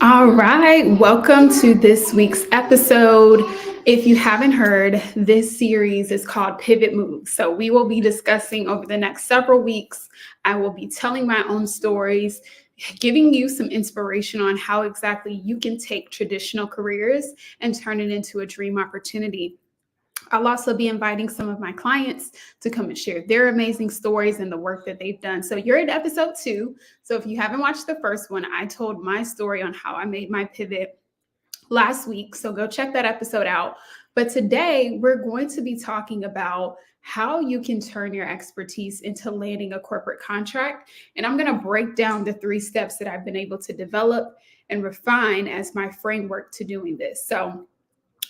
All right, welcome to this week's episode. If you haven't heard, this series is called Pivot Move. So, we will be discussing over the next several weeks. I will be telling my own stories, giving you some inspiration on how exactly you can take traditional careers and turn it into a dream opportunity. I'll also be inviting some of my clients to come and share their amazing stories and the work that they've done. So you're in episode 2. So if you haven't watched the first one, I told my story on how I made my pivot last week. So go check that episode out. But today we're going to be talking about how you can turn your expertise into landing a corporate contract. And I'm going to break down the 3 steps that I've been able to develop and refine as my framework to doing this. So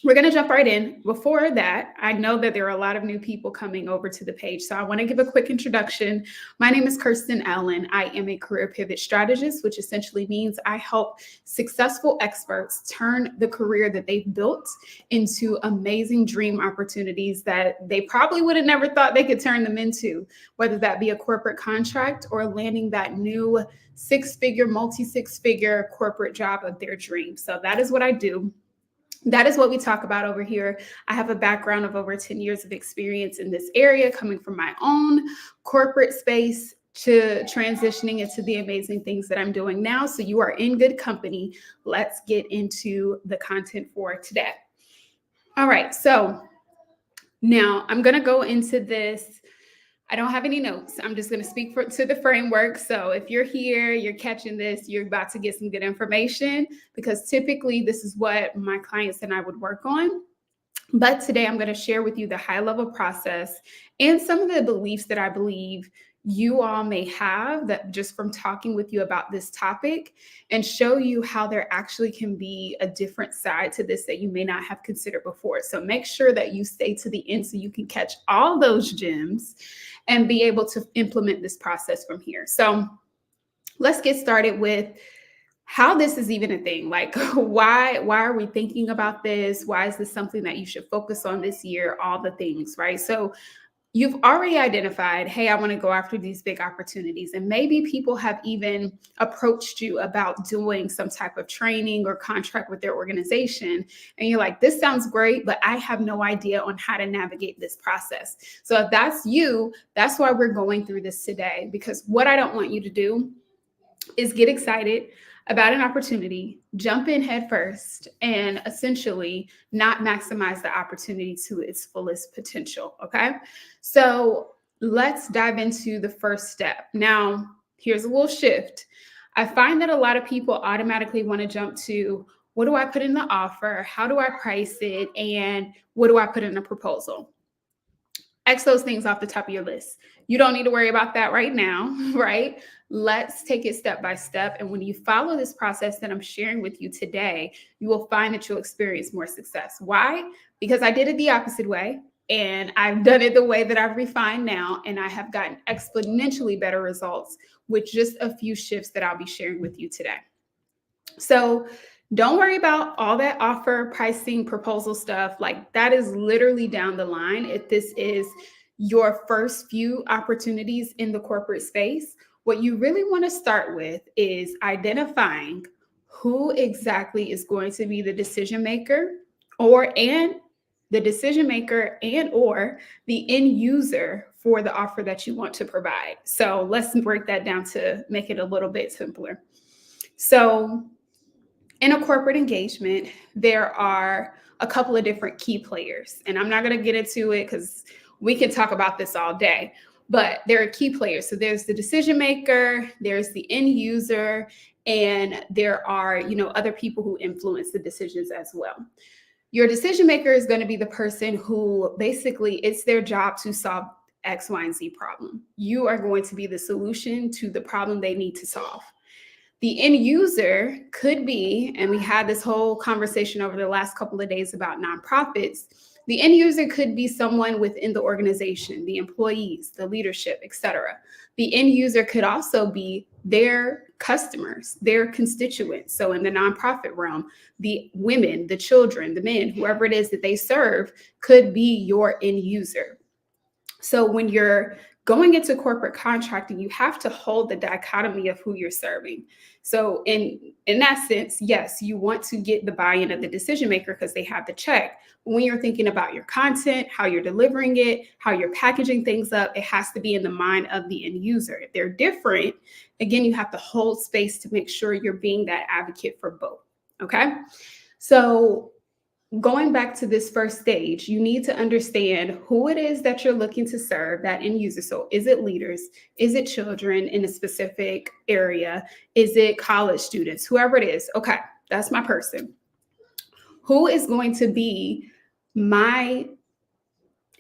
we're going to jump right in. Before that, I know that there are a lot of new people coming over to the page. So I want to give a quick introduction. My name is Kirsten Allen. I am a career pivot strategist, which essentially means I help successful experts turn the career that they've built into amazing dream opportunities that they probably would have never thought they could turn them into, whether that be a corporate contract or landing that new multi-six-figure corporate job of their dreams. So that is what I do. That is what we talk about over here. I have a background of over 10 years of experience in this area, coming from my own corporate space to transitioning into the amazing things that I'm doing now. So you are in good company. Let's get into the content for today. All right. So now I'm going to go into this. I don't have any notes. I'm just going to speak to the framework. So if you're here, you're catching this, you're about to get some good information, because typically this is what my clients and I would work on. But today I'm going to share with you the high level process and some of the beliefs that I believe you all may have that just from talking with you about this topic, and show you how there actually can be a different side to this that you may not have considered before. So make sure that you stay to the end so you can catch all those gems and be able to implement this process from here. So let's get started with how this is even a thing. Like, why are we thinking about this? Why is this something that you should focus on this year? All the things, right? So you've already identified, hey, I want to go after these big opportunities. And maybe people have even approached you about doing some type of training or contract with their organization. And you're like, this sounds great, but I have no idea on how to navigate this process. So if that's you, that's why we're going through this today. Because what I don't want you to do is get excited about an opportunity, jump in head first, and essentially not maximize the opportunity to its fullest potential. Okay. So let's dive into the first step. Now, here's a little shift. I find that a lot of people automatically want to jump to, what do I put in the offer? How do I price it? And what do I put in a proposal? X those things off the top of your list. You don't need to worry about that right now, right? Let's take it step by step. And when you follow this process that I'm sharing with you today, you will find that you'll experience more success. Why? Because I did it the opposite way, and I've done it the way that I've refined now, and I have gotten exponentially better results with just a few shifts that I'll be sharing with you today. So don't worry about all that offer, pricing, proposal stuff. Like, that is literally down the line. If this is your first few opportunities in the corporate space, what you really want to start with is identifying who exactly is going to be the decision maker or the end user for the offer that you want to provide. So let's break that down to make it a little bit simpler. So in a corporate engagement, there are a couple of different key players, and I'm not going to get into it because we can talk about this all day, but there are key players. So there's the decision maker, there's the end user, and there are, other people who influence the decisions as well. Your decision maker is going to be the person who basically it's their job to solve X, Y, and Z problem. You are going to be the solution to the problem they need to solve. The end user could be, and we had this whole conversation over the last couple of days about nonprofits. The end user could be someone within the organization, the employees, the leadership, etc. The end user could also be their customers, their constituents. So in the nonprofit realm, the women, the children, the men, whoever it is that they serve could be your end user. So when you're Going into corporate contracting, you have to hold the dichotomy of who you're serving. So in that sense, yes, you want to get the buy-in of the decision maker because they have the check. When you're thinking about your content, how you're delivering it, how you're packaging things up, it has to be in the mind of the end user. If they're different, again, you have to hold space to make sure you're being that advocate for both. Okay. So going back to this first stage, you need to understand who it is that you're looking to serve, that end user. So is it leaders? Is it children in a specific area? Is it college students? Whoever it is. Okay, that's my person. Who is going to be my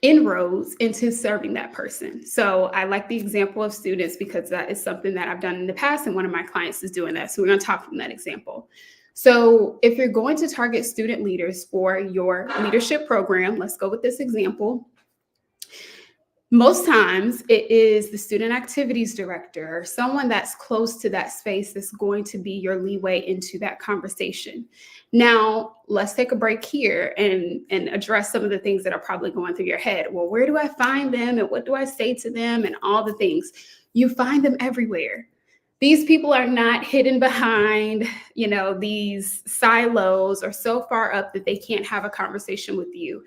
inroads into serving that person? So I like the example of students because that is something that I've done in the past, and one of my clients is doing that. So we're going to talk from that example. So if you're going to target student leaders for your leadership program, let's go with this example. Most times it is the student activities director or someone that's close to that space that's going to be your leeway into that conversation. Now, let's take a break here and address some of the things that are probably going through your head. Well, where do I find them and what do I say to them and all the things? You find them everywhere. These people are not hidden behind, these silos or so far up that they can't have a conversation with you.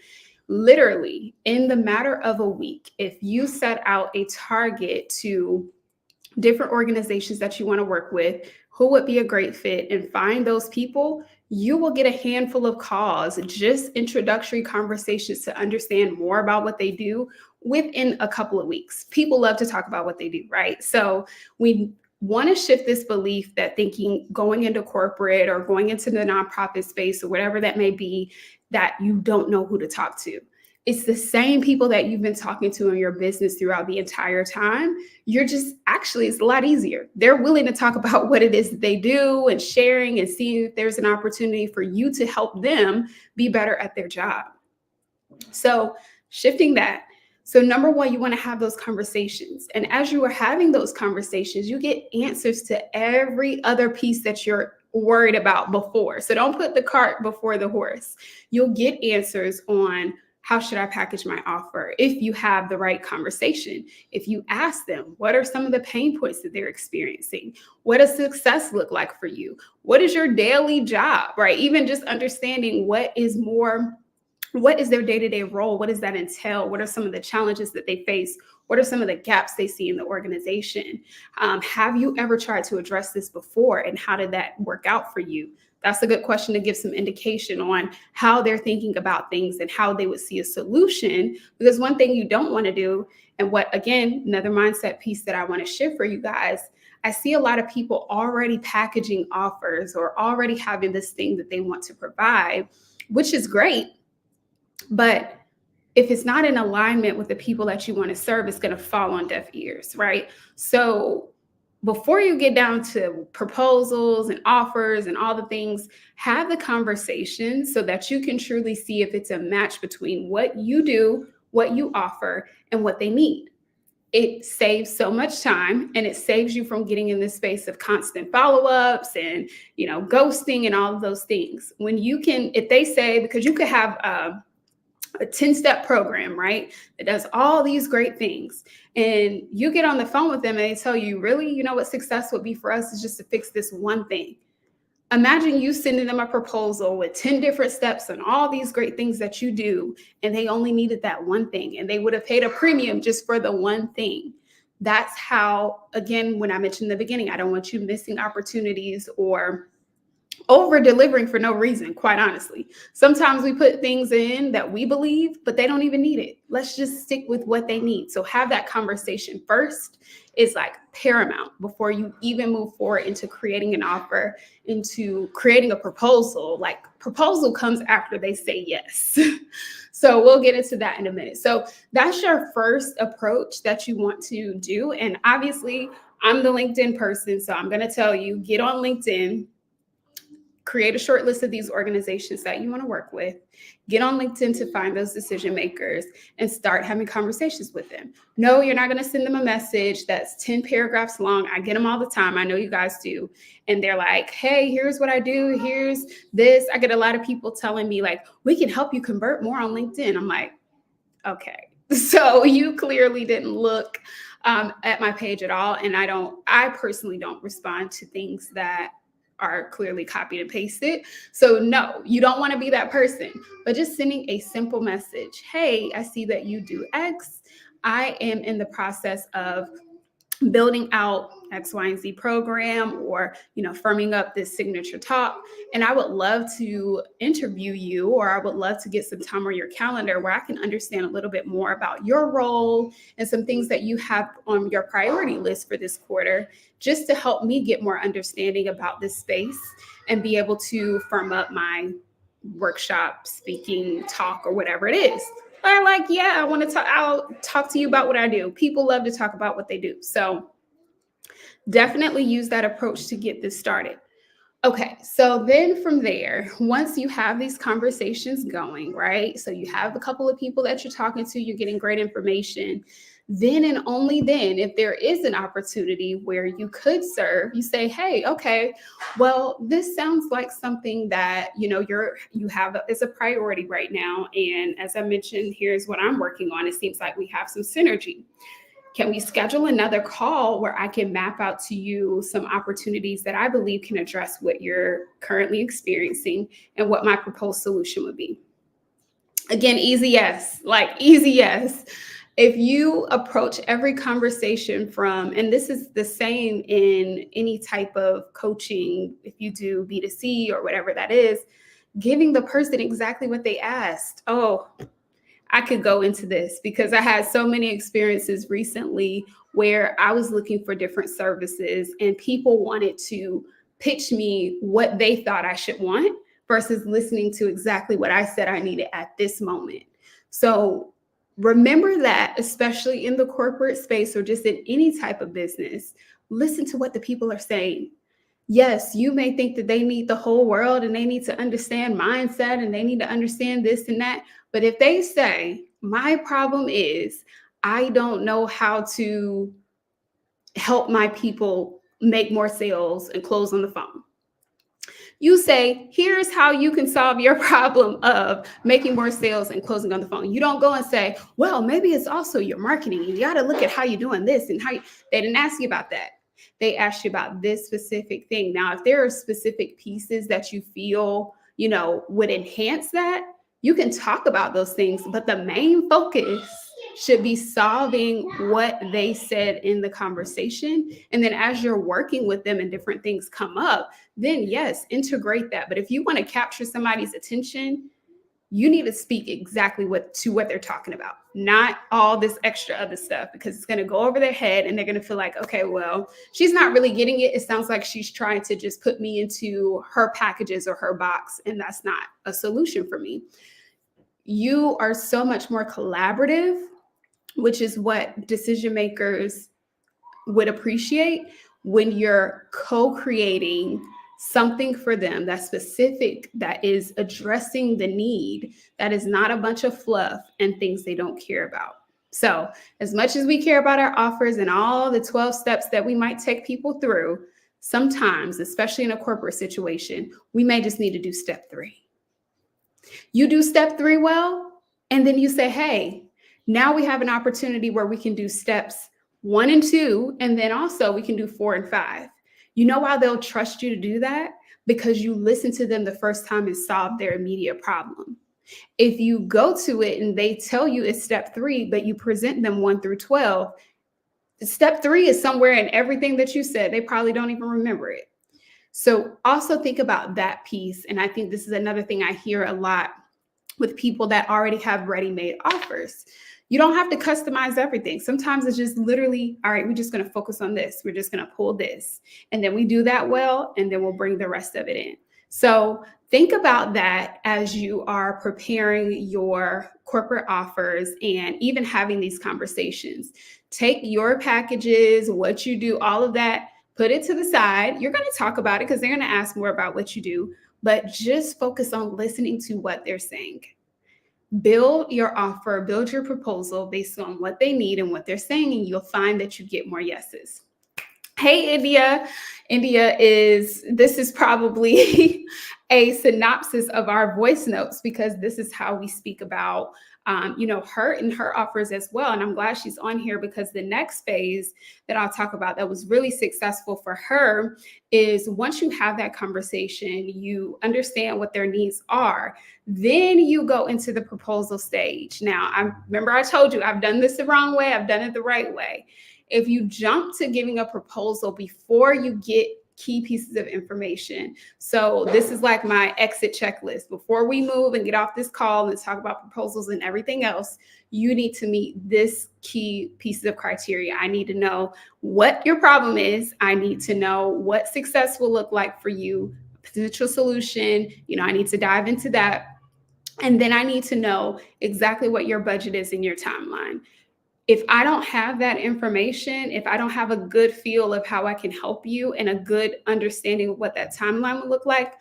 Literally, in the matter of a week, if you set out a target to different organizations that you want to work with, who would be a great fit, and find those people, you will get a handful of calls, just introductory conversations to understand more about what they do within a couple of weeks. People love to talk about what they do, right? So we want to shift this belief that thinking going into corporate or going into the nonprofit space or whatever that may be, that you don't know who to talk to. It's the same people that you've been talking to in your business throughout the entire time. It's a lot easier. They're willing to talk about what it is that they do and sharing and seeing if there's an opportunity for you to help them be better at their job. So shifting that. So number one, you want to have those conversations. And as you are having those conversations, you get answers to every other piece that you're worried about before. So don't put the cart before the horse. You'll get answers on how should I package my offer if you have the right conversation. If you ask them, what are some of the pain points that they're experiencing? What does success look like for you? What is your daily job, right? Even just understanding what is their day-to-day role? What does that entail? What are some of the challenges that they face? What are some of the gaps they see in the organization? Have you ever tried to address this before? And how did that work out for you? That's a good question to give some indication on how they're thinking about things and how they would see a solution. Because one thing you don't want to do, and what, again, another mindset piece that I want to shift for you guys, I see a lot of people already packaging offers or already having this thing that they want to provide, which is great. But if it's not in alignment with the people that you want to serve, it's going to fall on deaf ears, right? So before you get down to proposals and offers and all the things, have the conversation so that you can truly see if it's a match between what you do, what you offer, and what they need. It saves so much time, and it saves you from getting in this space of constant follow-ups and, ghosting and all of those things. When you can, if they say, because you could have a 10-step program, right, that does all these great things. And you get on the phone with them and they tell you, really, what success would be for us is just to fix this one thing. Imagine you sending them a proposal with 10 different steps and all these great things that you do, and they only needed that one thing, and they would have paid a premium just for the one thing. That's how, again, when I mentioned in the beginning, I don't want you missing opportunities or over delivering for no reason, quite honestly. Sometimes we put things in that we believe, but they don't even need it. Let's just stick with what they need. So have that conversation first is like paramount before you even move forward into creating an offer, into creating a proposal. Like proposal comes after they say yes. So we'll get into that in a minute. So that's your first approach that you want to do. And obviously I'm the LinkedIn person, so I'm going to tell you, get on LinkedIn. Create a short list of these organizations that you want to work with. Get on LinkedIn to find those decision makers and start having conversations with them. No, you're not going to send them a message that's 10 paragraphs long. I get them all the time. I know you guys do. And they're like, hey, here's what I do. Here's this. I get a lot of people telling me like, we can help you convert more on LinkedIn. I'm like, okay. So you clearly didn't look at my page at all. And I personally don't respond to things that are clearly copied and pasted. So no, you don't want to be that person, but just sending a simple message. Hey, I see that you do X. I am in the process of building out X, Y, and Z program, or, firming up this signature talk. And I would love to interview you, or I would love to get some time on your calendar where I can understand a little bit more about your role and some things that you have on your priority list for this quarter, just to help me get more understanding about this space and be able to firm up my workshop, speaking, talk, or whatever it is. Or like, yeah, I want to talk. I'll talk to you about what I do. People love to talk about what they do. So definitely use that approach to get this started. Okay, so then from there, once you have these conversations going, right? So you have a couple of people that you're talking to, you're getting great information. Then and only then, if there is an opportunity where you could serve, you say, hey, okay, well, this sounds like something that, you have as a priority right now. And as I mentioned, here's what I'm working on. It seems like we have some synergy. Can we schedule another call where I can map out to you some opportunities that I believe can address what you're currently experiencing and what my proposed solution would be? Again, easy yes, easy yes. If you approach every conversation from, and this is the same in any type of coaching, if you do B2C or whatever that is, giving the person exactly what they asked. Oh, I could go into this because I had so many experiences recently where I was looking for different services and people wanted to pitch me what they thought I should want versus listening to exactly what I said I needed at this moment. So remember that, especially in the corporate space or just in any type of business, listen to what the people are saying. Yes, you may think that they need the whole world and they need to understand mindset and they need to understand this and that. But if they say, my problem is I don't know how to help my people make more sales and close on the phone. You say, here's how you can solve your problem of making more sales and closing on the phone. You don't go and say, well, maybe it's also your marketing. You got to look at how you're doing this and they didn't ask you about that. They asked you about this specific thing. Now, if there are specific pieces that you feel, would enhance that, you can talk about those things, but the main focus should be solving what they said in the conversation. And then as you're working with them and different things come up, then yes, integrate that. But if you want to capture somebody's attention, you need to speak exactly what they're talking about, not all this extra other stuff, because it's going to go over their head and they're going to feel like, okay, well, she's not really getting it. It sounds like she's trying to just put me into her packages or her box, and that's not a solution for me. You are so much more collaborative, which is what decision makers would appreciate when you're co-creating something for them that's specific, that is addressing the need, that is not a bunch of fluff and things they don't care about. So as much as we care about our offers and all the 12 steps that we might take people through, sometimes, especially in a corporate situation, we may just need to do step 3. You do step 3 well, and then you say, hey, now we have an opportunity where we can do steps 1 and 2, and then also we can do 4 and 5. You know why they'll trust you to do that? Because you listened to them the first time and solved their immediate problem. If you go to it and they tell you it's step 3, but you present them 1 through 12, step 3 is somewhere in everything that you said. They probably don't even remember it. So also think about that piece. And I think this is another thing I hear a lot with people that already have ready-made offers. You don't have to customize everything. Sometimes it's just literally, all right, we're just going to focus on this. We're just going to pull this. And then we do that well, and then we'll bring the rest of it in. So think about that as you are preparing your corporate offers and even having these conversations. Take your packages, what you do, all of that, put it to the side. You're going to talk about it because they're going to ask more about what you do, but just focus on listening to what they're saying. Build your offer, build your proposal based on what they need and what they're saying, and you'll find that you get more yeses. Hey, India. This is probably a synopsis of our voice notes, because this is how we speak about her and her offers as well. And I'm glad she's on here, because the next phase that I'll talk about that was really successful for her is, once you have that conversation, you understand what their needs are, then you go into the proposal stage. Now, I told you I've done this the wrong way, I've done it the right way. If you jump to giving a proposal before you get key pieces of information. So this is like my exit checklist. Before we move and get off this call and talk about proposals and everything else, you need to meet this key pieces of criteria. I need to know what your problem is. I need to know what success will look like for you, potential solution. I need to dive into that. And then I need to know exactly what your budget is in your timeline. If I don't have that information, if I don't have a good feel of how I can help you and a good understanding of what that timeline would look like,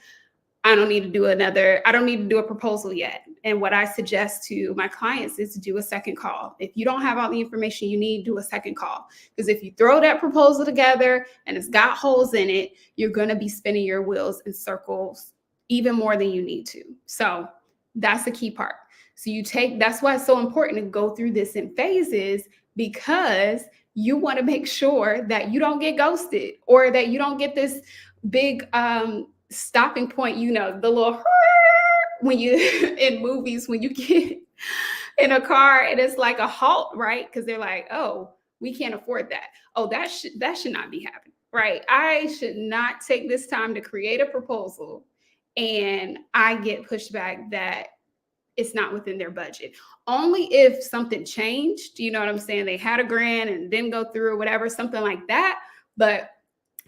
I don't need to do a proposal yet. And what I suggest to my clients is to do a second call. If you don't have all the information you need, do a second call. Because if you throw that proposal together and it's got holes in it, you're going to be spinning your wheels in circles even more than you need to. So that's the key part. So that's why it's so important to go through this in phases, because you want to make sure that you don't get ghosted, or that you don't get this big stopping point, the little when you in movies, when you get in a car and it's like a halt, right? Because they're like, oh, we can't afford that. Oh, that should not be happening, right? I should not take this time to create a proposal and I get pushed back that it's not within their budget. Only if something changed, you know what I'm saying? They had a grant and didn't go through or whatever, something like that. But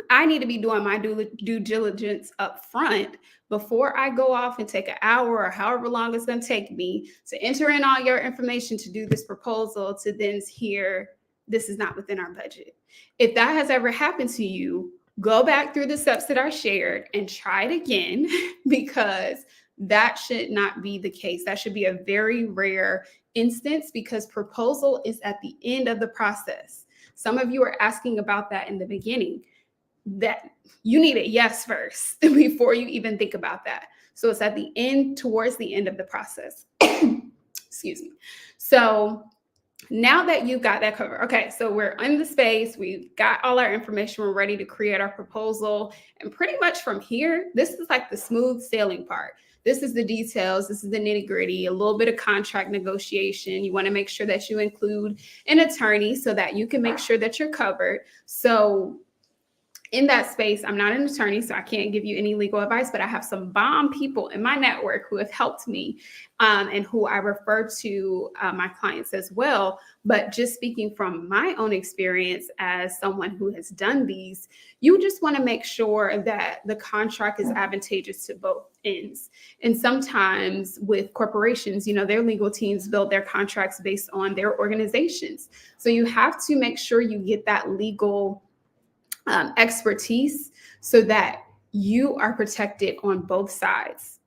I need to be doing my due diligence up front before I go off and take an hour or however long it's going to take me to enter in all your information to do this proposal, to then hear this is not within our budget. If that has ever happened to you, go back through the steps that I shared and try it again, because that should not be the case. That should be a very rare instance, because proposal is at the end of the process. Some of you are asking about that in the beginning, that you need a yes first before you even think about that. So it's at the end, towards the end of the process. Excuse me. So now that you've got that covered, okay, so we're in the space, we've got all our information, we're ready to create our proposal. And pretty much from here, this is like the smooth sailing part. This is the details. This is the nitty gritty, a little bit of contract negotiation. You want to make sure that you include an attorney so that you can make sure that you're covered. So in that space, I'm not an attorney, so I can't give you any legal advice, but I have some bomb people in my network who have helped me and who I refer to my clients as well. But just speaking from my own experience as someone who has done these, you just want to make sure that the contract is advantageous to both ends. And sometimes with corporations, their legal teams build their contracts based on their organizations. So you have to make sure you get that legal expertise so that you are protected on both sides,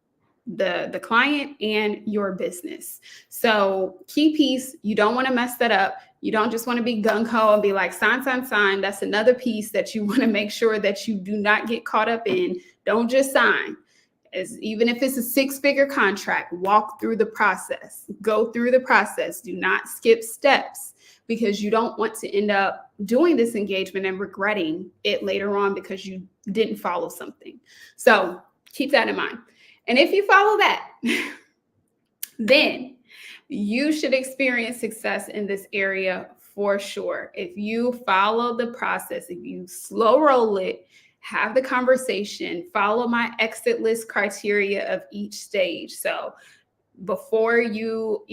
the client and your business. So key piece, you don't want to mess that up. You don't just want to be gung-ho and be like, sign, sign, sign. That's another piece that you want to make sure that you do not get caught up in. Don't just sign. Even if it's a 6-figure contract, walk through the process. Go through the process. Do not skip steps, because you don't want to end up doing this engagement and regretting it later on because you didn't follow something. So keep that in mind. And if you follow that, then you should experience success in this area for sure. If you follow the process, if you slow roll it, have the conversation, follow my exit list criteria of each stage. So before you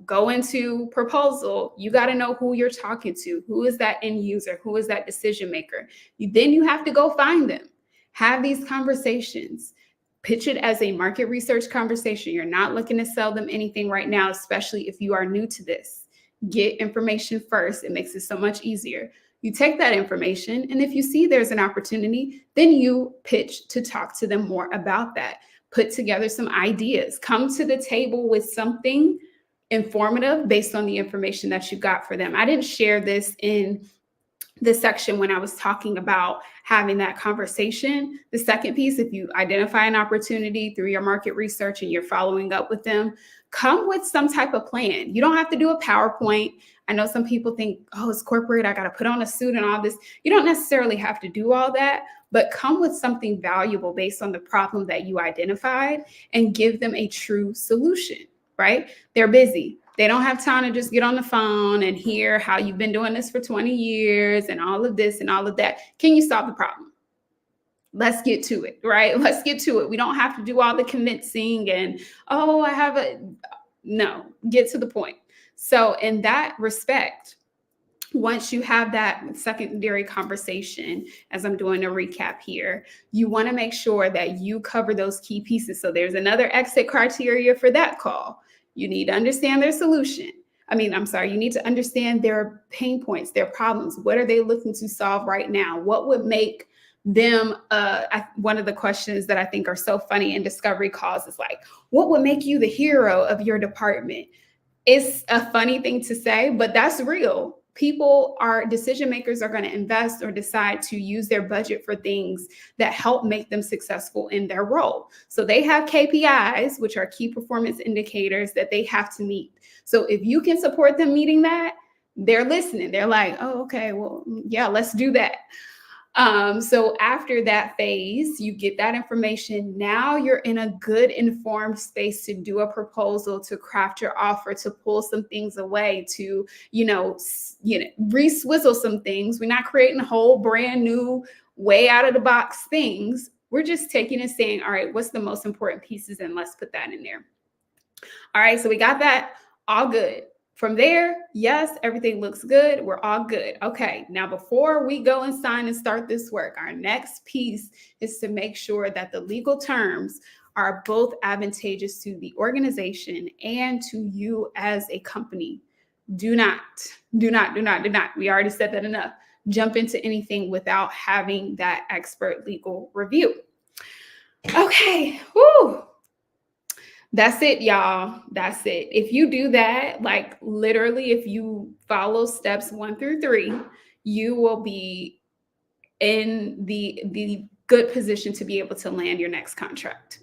go into proposal, you got to know who you're talking to. Who is that end user? Who is that decision maker? Then you have to go find them. Have these conversations. Pitch it as a market research conversation. You're not looking to sell them anything right now, especially if you are new to this. Get information first. It makes it so much easier. You take that information, and if you see there's an opportunity, then you pitch to talk to them more about that. Put together some ideas. Come to the table with something informative based on the information that you got for them. I didn't share this in the section when I was talking about having that conversation. The second piece, if you identify an opportunity through your market research and you're following up with them, come with some type of plan. You don't have to do a PowerPoint. I know some people think, oh, it's corporate, I got to put on a suit and all this. You don't necessarily have to do all that, but come with something valuable based on the problem that you identified and give them a true solution, right? They're busy. They don't have time to just get on the phone and hear how you've been doing this for 20 years and all of this and all of that. Can you solve the problem? Let's get to it, right? Let's get to it. We don't have to do all the convincing and, oh, no, get to the point. So in that respect, once you have that secondary conversation, as I'm doing a recap here, you want to make sure that you cover those key pieces. So there's another exit criteria for that call. You need to understand their solution. You need to understand their pain points, their problems. What are they looking to solve right now? What would make them, one of the questions that I think are so funny in discovery calls is like, what would make you the hero of your department? It's a funny thing to say, but that's real. Decision makers are going to invest or decide to use their budget for things that help make them successful in their role. So they have KPIs, which are key performance indicators that they have to meet. So if you can support them meeting that, they're listening. They're like, oh, okay, well, yeah, let's do that. So after that phase, you get that information. Now you're in a good informed space to do a proposal, to craft your offer, to pull some things away, to, re-swizzle some things. We're not creating a whole brand new way out of the box things. We're just taking and saying, all right, what's the most important pieces? And let's put that in there. All right. So we got that all good. From there, yes, everything looks good. We're all good. Okay, now before we go and sign and start this work, our next piece is to make sure that the legal terms are both advantageous to the organization and to you as a company. Do not. We already said that enough. Jump into anything without having that expert legal review. Okay, whoo. That's it, y'all. That's it. If you do that, like literally, if you follow steps 1 through 3, you will be in the good position to be able to land your next contract.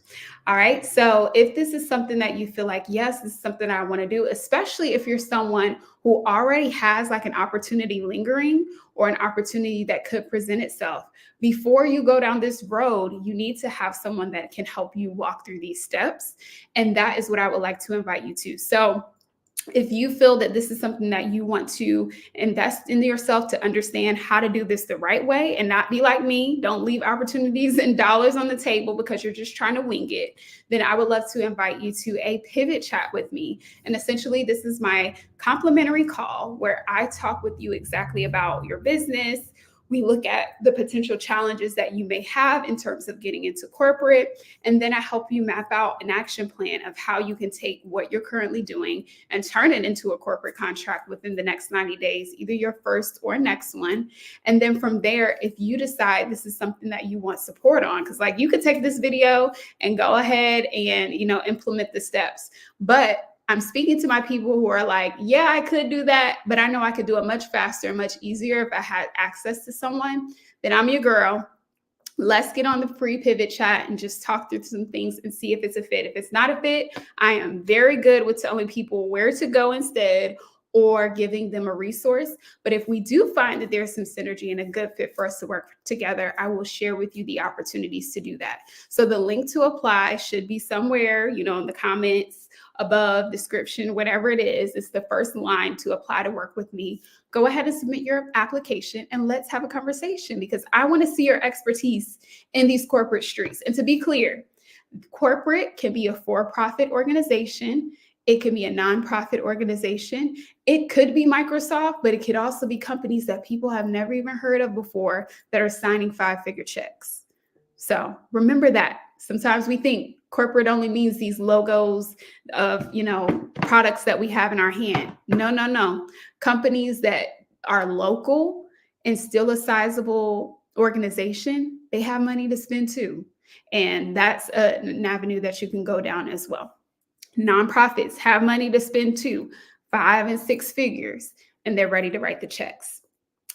All right. So if this is something that you feel like, yes, this is something I want to do, especially if you're someone who already has like an opportunity lingering or an opportunity that could present itself, before you go down this road, you need to have someone that can help you walk through these steps. And that is what I would like to invite you to. So if you feel that this is something that you want to invest in yourself to understand how to do this the right way and not be like me, don't leave opportunities and dollars on the table because you're just trying to wing it, then I would love to invite you to a pivot chat with me. And essentially, this is my complimentary call where I talk with you exactly about your business. We look at the potential challenges that you may have in terms of getting into corporate. And then I help you map out an action plan of how you can take what you're currently doing and turn it into a corporate contract within the next 90 days, either your first or next one. And then from there, if you decide this is something that you want support on, because like you could take this video and go ahead and, implement the steps. But I'm speaking to my people who are like, yeah, I could do that, but I know I could do it much faster and much easier if I had access to someone. Then I'm your girl. Let's get on the free pivot chat and just talk through some things and see if it's a fit. If it's not a fit, I am very good with telling people where to go instead or giving them a resource. But if we do find that there's some synergy and a good fit for us to work together, I will share with you the opportunities to do that. So the link to apply should be somewhere, in the comments, above, description, whatever it is. It's the first line to apply to work with me. Go ahead and submit your application and let's have a conversation because I want to see your expertise in these corporate streets. And to be clear, corporate can be a for-profit organization. It could be a nonprofit organization. It could be Microsoft, but it could also be companies that people have never even heard of before that are signing 5-figure checks. So remember that. Sometimes we think corporate only means these logos of, products that we have in our hand. No. Companies that are local and still a sizable organization, they have money to spend too. And that's an avenue that you can go down as well. Nonprofits have money to spend too, 5 and 6 figures, and they're ready to write the checks.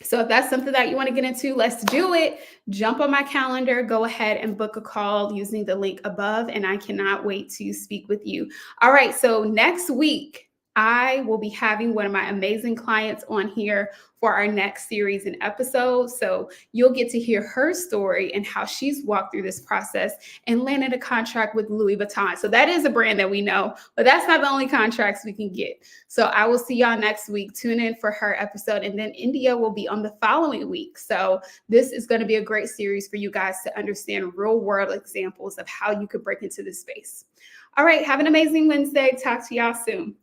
So if that's something that you want to get into, let's do it. Jump on my calendar, go ahead and book a call using the link above, and I cannot wait to speak with you. All right, so next week, I will be having one of my amazing clients on here for our next series and episode. So you'll get to hear her story and how she's walked through this process and landed a contract with Louis Vuitton. So that is a brand that we know, but that's not the only contracts we can get. So I will see y'all next week. Tune in for her episode, and then India will be on the following week. So this is going to be a great series for you guys to understand real world examples of how you could break into this space. All right, have an amazing Wednesday. Talk to y'all soon.